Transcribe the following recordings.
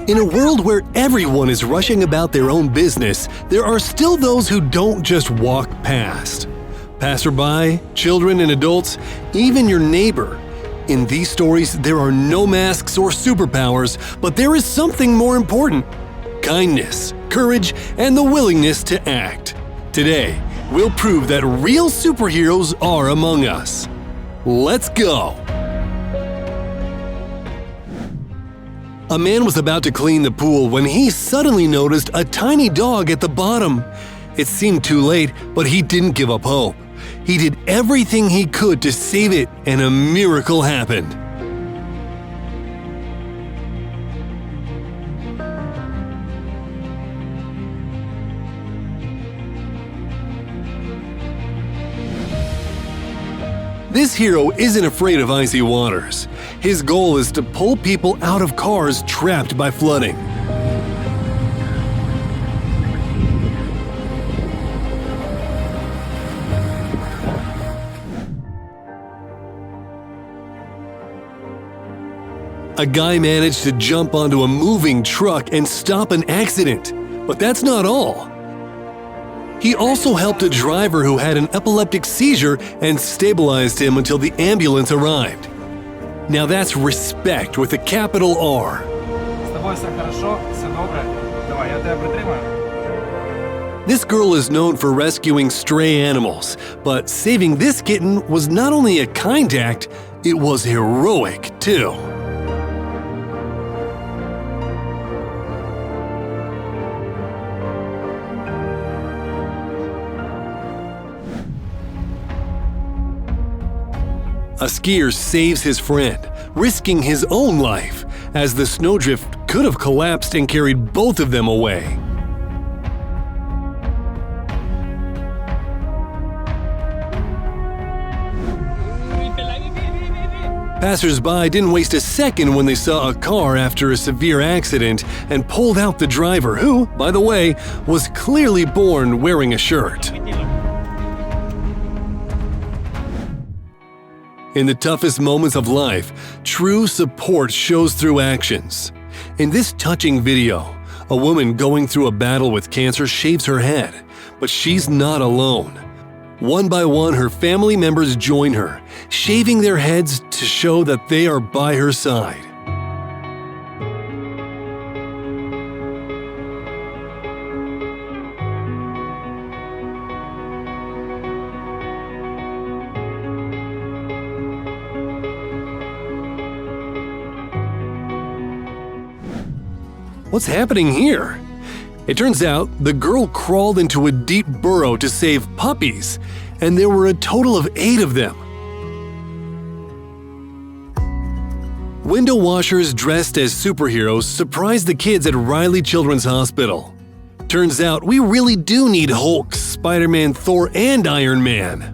In a world where everyone is rushing about their own business, there are still those who don't just walk past. Passerby, children and adults, even your neighbor. In these stories, there are no masks or superpowers, but there is something more important: kindness, courage, and the willingness to act. Today, we'll prove that real superheroes are among us. Let's go! A man was about to clean the pool when he suddenly noticed a tiny dog at the bottom. It seemed too late, but he didn't give up hope. He did everything he could to save it, and a miracle happened. This hero isn't afraid of icy waters. His goal is to pull people out of cars trapped by flooding. A guy managed to jump onto a moving truck and stop an accident. But that's not all. He also helped a driver who had an epileptic seizure and stabilized him until the ambulance arrived. Now that's respect with a capital R. This girl is known for rescuing stray animals, but saving this kitten was not only a kind act, it was heroic too. A skier saves his friend, risking his own life, as the snowdrift could have collapsed and carried both of them away. Passers-by didn't waste a second when they saw a car after a severe accident and pulled out the driver, who, by the way, was clearly born wearing a shirt. In the toughest moments of life, true support shows through actions. In this touching video, a woman going through a battle with cancer shaves her head, but she's not alone. One by one, her family members join her, shaving their heads to show that they are by her side. What's happening here? It turns out the girl crawled into a deep burrow to save puppies, and there were a total of 8 of them. Window washers dressed as superheroes surprised the kids at Riley Children's Hospital. Turns out we really do need Hulk, Spider-Man, Thor, and Iron Man.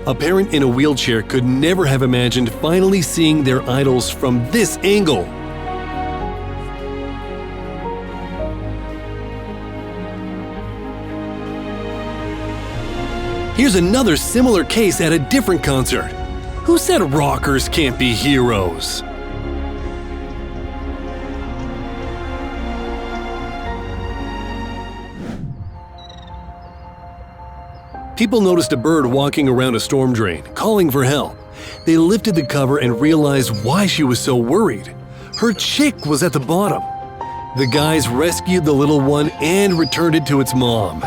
A parent in a wheelchair could never have imagined finally seeing their idols from this angle. Here's another similar case at a different concert. Who said rockers can't be heroes? People noticed a bird walking around a storm drain, calling for help. They lifted the cover and realized why she was so worried. Her chick was at the bottom. The guys rescued the little one and returned it to its mom.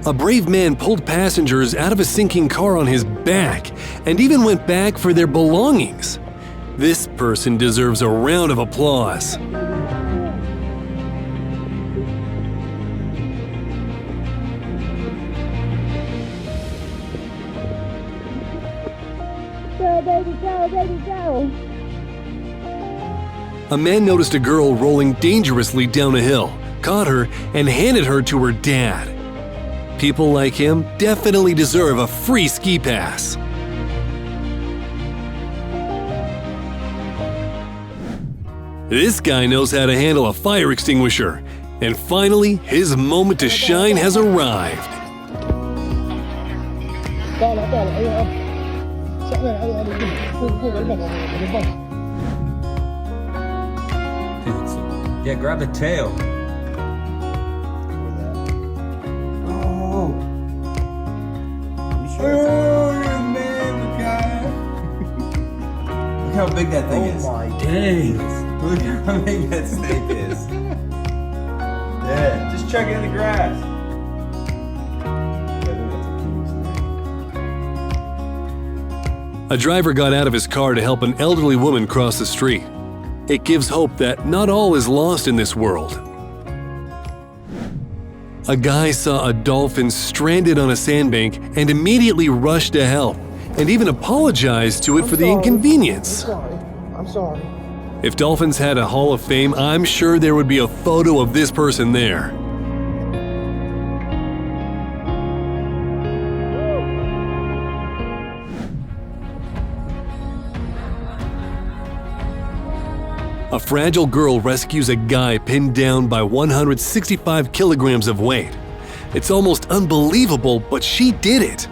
A brave man pulled passengers out of a sinking car on his back and even went back for their belongings. This person deserves a round of applause. Go, baby, go, baby, go. A man noticed a girl rolling dangerously down a hill, caught her, and handed her to her dad. People like him definitely deserve a free ski pass. This guy knows how to handle a fire extinguisher, and finally, his moment to shine has arrived. Yeah, grab the tail. Oh. You sure? Oh, you're a man, guy. Look how big that thing is. Oh my dang. Look how big that snake is. Yeah, just chuck it in the grass. A driver got out of his car to help an elderly woman cross the street. It gives hope that not all is lost in this world. A guy saw a dolphin stranded on a sandbank and immediately rushed to help, and even apologized to it for the inconvenience. I'm sorry. If dolphins had a Hall of Fame, I'm sure there would be a photo of this person there. A fragile girl rescues a guy pinned down by 165 kilograms of weight. It's almost unbelievable, but she did it.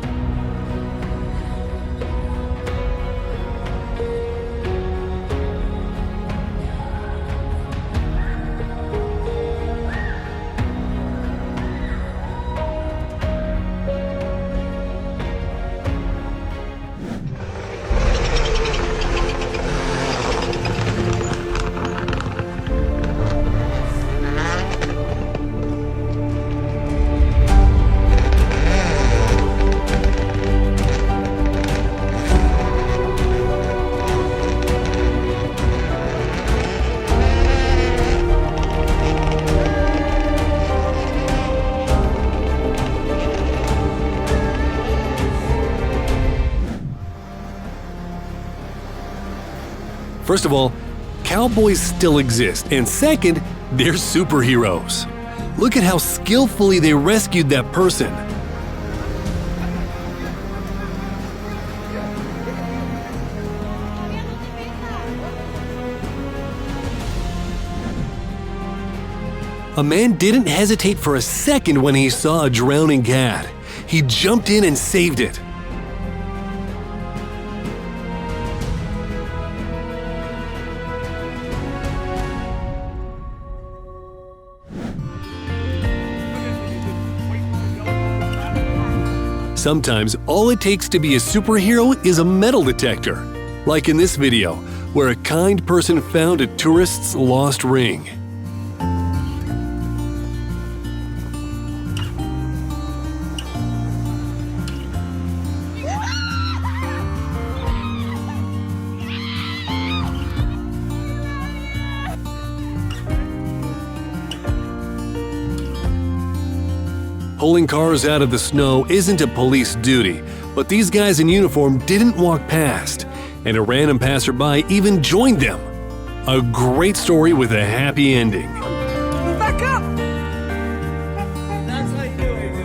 First of all, cowboys still exist, and second, they're superheroes. Look at how skillfully they rescued that person. A man didn't hesitate for a second when he saw a drowning cat. He jumped in and saved it. Sometimes all it takes to be a superhero is a metal detector, like in this video, where a kind person found a tourist's lost ring. Pulling cars out of the snow isn't a police duty, but these guys in uniform didn't walk past, and a random passerby even joined them. A great story with a happy ending. Back up! That's what you were doing.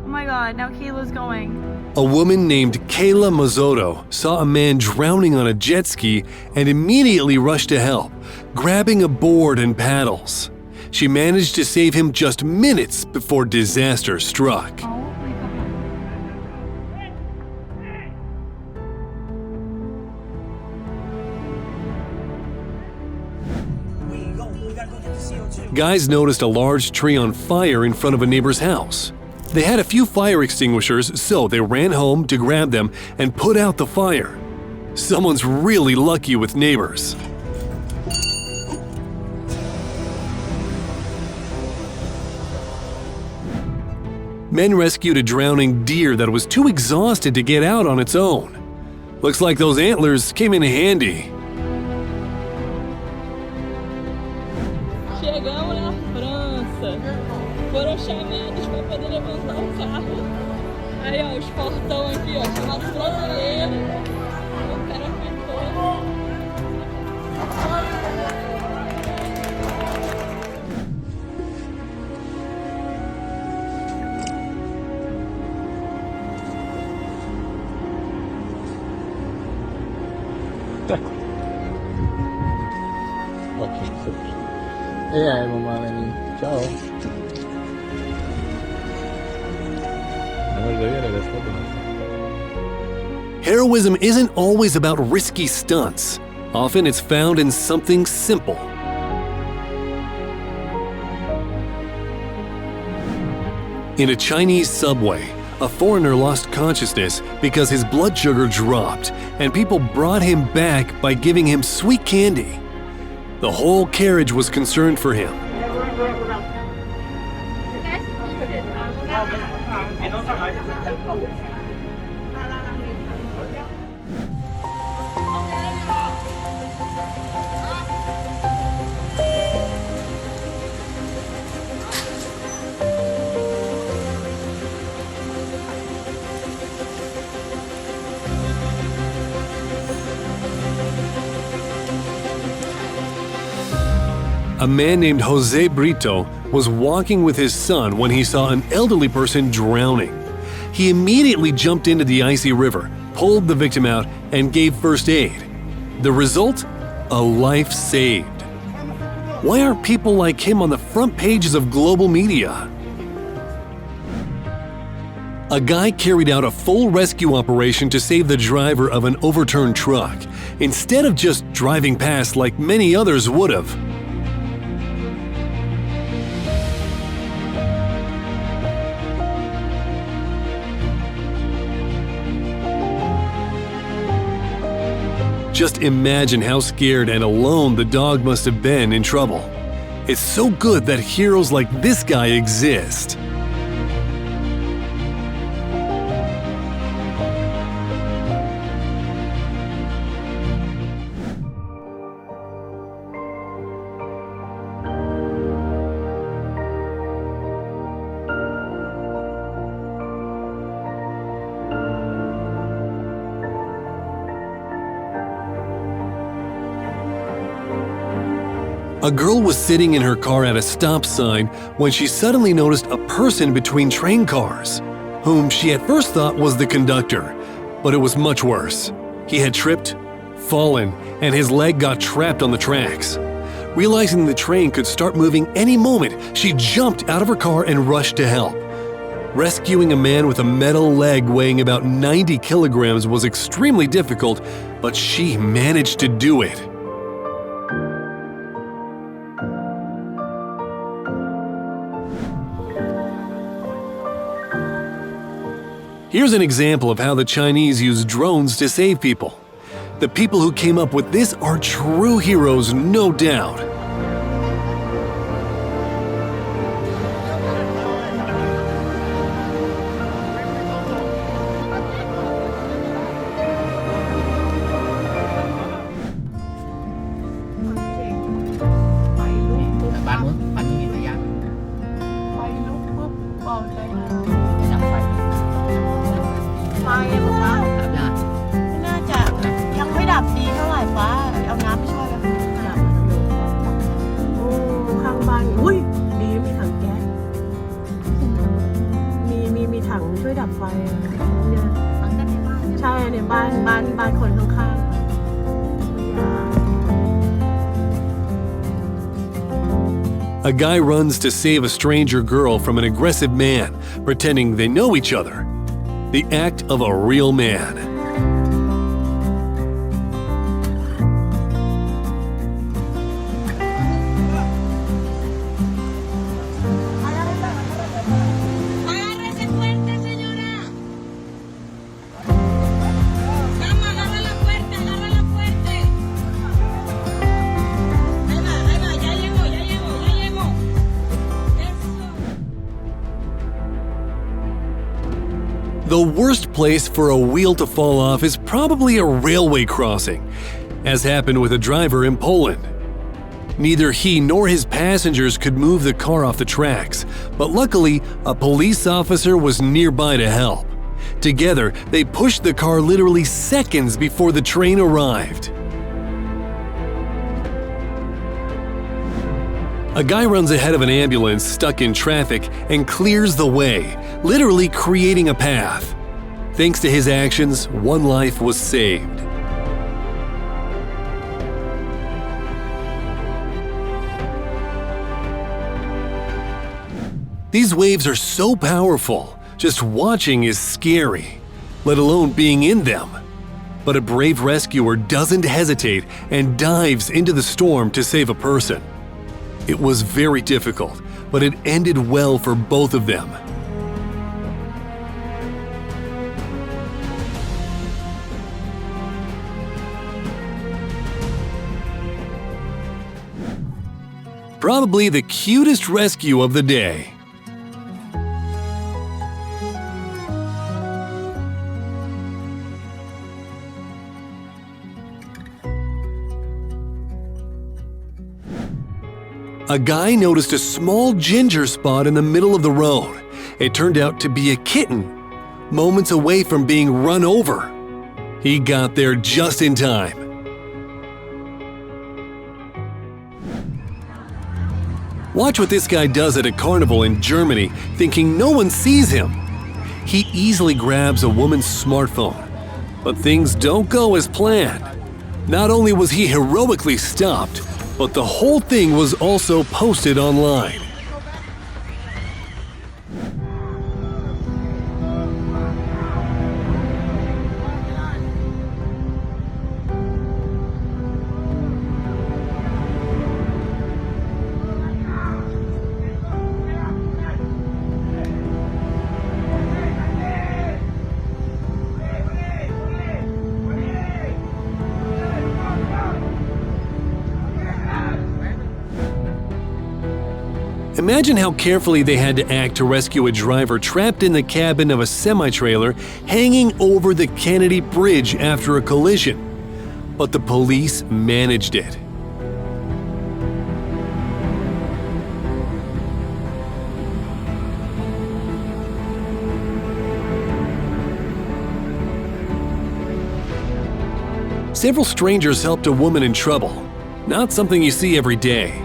Oh my god, now Kayla's going. A woman named Kayla Mazzotto saw a man drowning on a jet ski and immediately rushed to help, grabbing a board and paddles. She managed to save him just minutes before disaster struck. Oh my god. Guys noticed a large tree on fire in front of a neighbor's house. They had a few fire extinguishers, so they ran home to grab them and put out the fire. Someone's really lucky with neighbors. Men rescued a drowning deer that was too exhausted to get out on its own. Looks like those antlers came in handy. Chegamos na França. Foram chamados para poder levantar o carro. Aí, ó, os portão aqui, ó, chamado brasileiro. O cara ficou. Ciao. Heroism isn't always about risky stunts. Often it's found in something simple. In a Chinese subway, a foreigner lost consciousness because his blood sugar dropped, and people brought him back by giving him sweet candy. The whole carriage was concerned for him. A man named Jose Brito was walking with his son when he saw an elderly person drowning. He immediately jumped into the icy river, pulled the victim out, and gave first aid. The result? A life saved. Why aren't people like him on the front pages of global media? A guy carried out a full rescue operation to save the driver of an overturned truck, instead of just driving past like many others would have. Just imagine how scared and alone the dog must have been in trouble. It's so good that heroes like this guy exist. A girl was sitting in her car at a stop sign when she suddenly noticed a person between train cars, whom she at first thought was the conductor, but it was much worse. He had tripped, fallen, and his leg got trapped on the tracks. Realizing the train could start moving any moment, she jumped out of her car and rushed to help. Rescuing a man with a metal leg weighing about 90 kilograms was extremely difficult, but she managed to do it. Here's an example of how the Chinese use drones to save people. The people who came up with this are true heroes, no doubt. A guy runs to save a stranger girl from an aggressive man, pretending they know each other. The act of a real man. The worst place for a wheel to fall off is probably a railway crossing, as happened with a driver in Poland. Neither he nor his passengers could move the car off the tracks, but luckily, a police officer was nearby to help. Together, they pushed the car literally seconds before the train arrived. A guy runs ahead of an ambulance stuck in traffic and clears the way, literally creating a path. Thanks to his actions, one life was saved. These waves are so powerful, just watching is scary, let alone being in them. But a brave rescuer doesn't hesitate and dives into the storm to save a person. It was very difficult, but it ended well for both of them. Probably the cutest rescue of the day. A guy noticed a small ginger spot in the middle of the road. It turned out to be a kitten, moments away from being run over. He got there just in time. Watch what this guy does at a carnival in Germany, thinking no one sees him. He easily grabs a woman's smartphone, but things don't go as planned. Not only was he heroically stopped, but the whole thing was also posted online. Imagine how carefully they had to act to rescue a driver trapped in the cabin of a semi-trailer hanging over the Kennedy Bridge after a collision. But the police managed it. Several strangers helped a woman in trouble. Not something you see every day.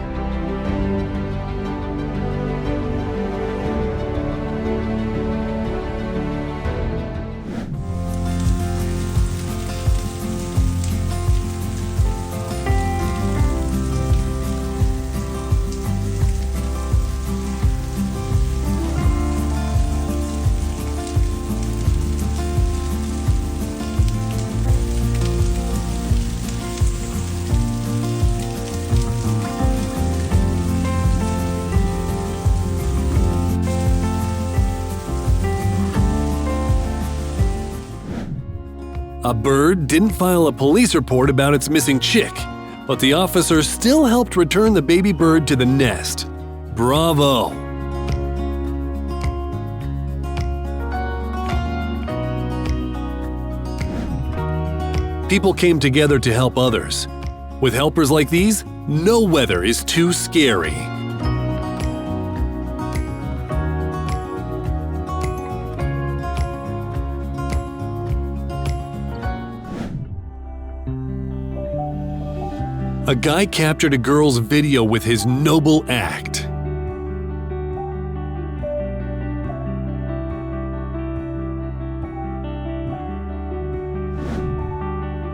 A bird didn't file a police report about its missing chick, but the officer still helped return the baby bird to the nest. Bravo! People came together to help others. With helpers like these, no weather is too scary. A guy captured a girl's video with his noble act.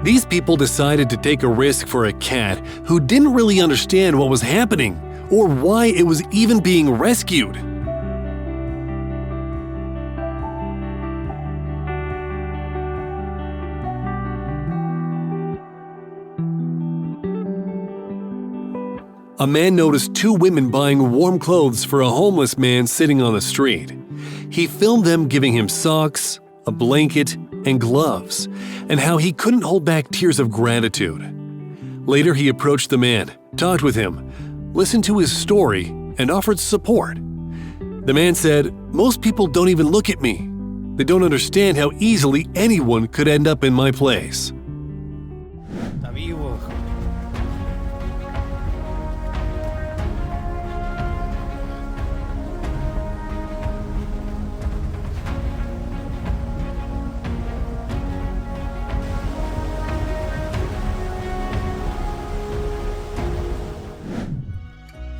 These people decided to take a risk for a cat who didn't really understand what was happening or why it was even being rescued. A man noticed two women buying warm clothes for a homeless man sitting on the street. He filmed them giving him socks, a blanket, and gloves, and how he couldn't hold back tears of gratitude. Later, he approached the man, talked with him, listened to his story, and offered support. The man said, "Most people don't even look at me. They don't understand how easily anyone could end up in my place. Está vivo.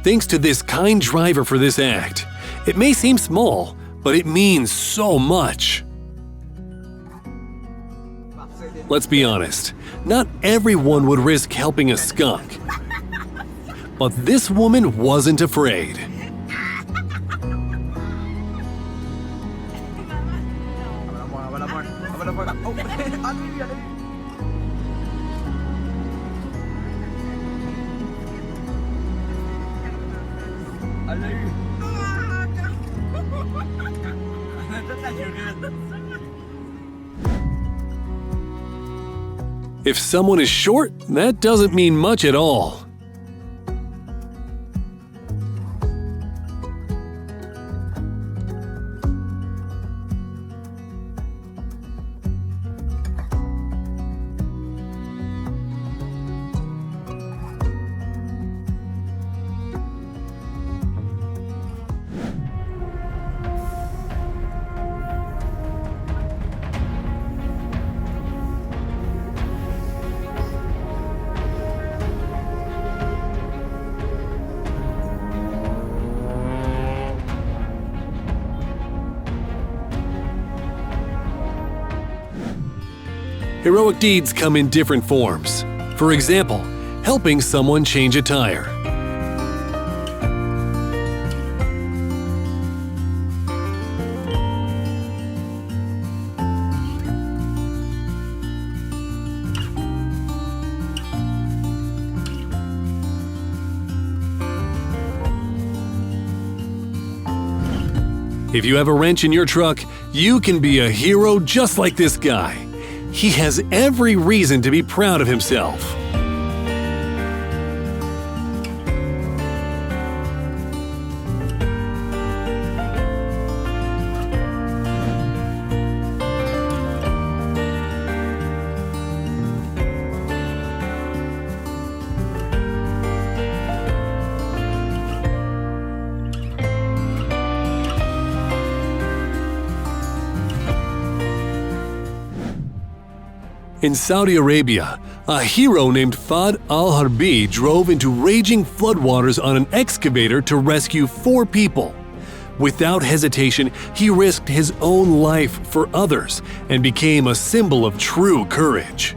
Thanks to this kind driver for this act. It may seem small, but it means so much. Let's be honest, not everyone would risk helping a skunk. But this woman wasn't afraid. If someone is short, that doesn't mean much at all. Heroic deeds come in different forms. For example, helping someone change a tire. If you have a wrench in your truck, you can be a hero just like this guy. He has every reason to be proud of himself. In Saudi Arabia, a hero named Fahd al-Harbi drove into raging floodwaters on an excavator to rescue 4 people. Without hesitation, he risked his own life for others and became a symbol of true courage.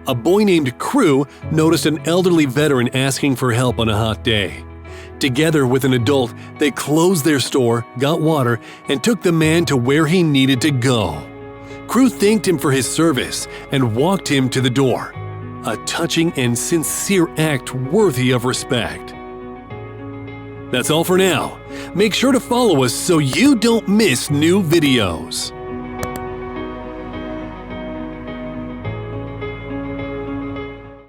A boy named Crew noticed an elderly veteran asking for help on a hot day. Together with an adult, they closed their store, got water, and took the man to where he needed to go. Crew thanked him for his service and walked him to the door. A touching and sincere act worthy of respect. That's all for now. Make sure to follow us so you don't miss new videos.